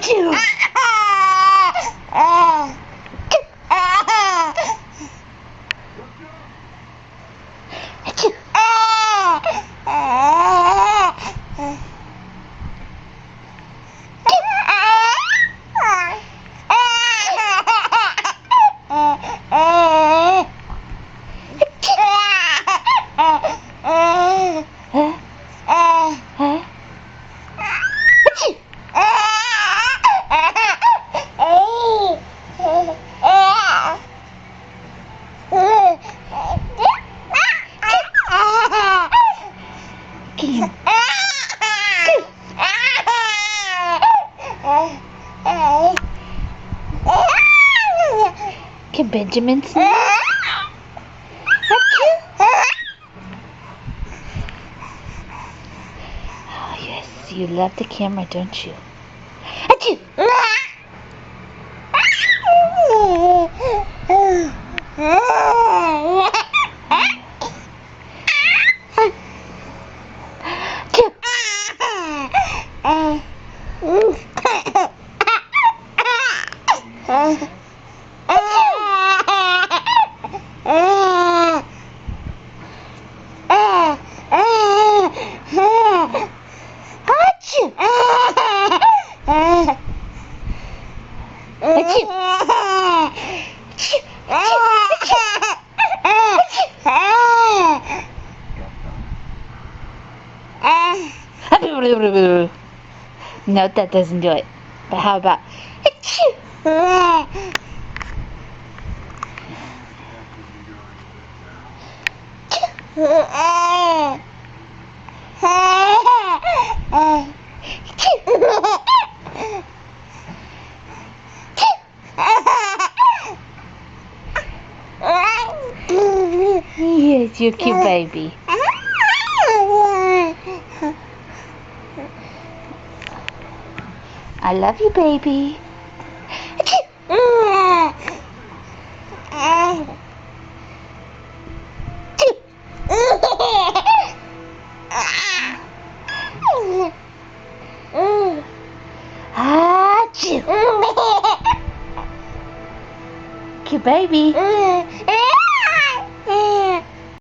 Achoo! Achoo! Can Benjamin see? Oh yes, you love the camera, don't you? Achoo! No, that doesn't do it. But how about yes, you're a cute baby. I love you, baby. Cute baby.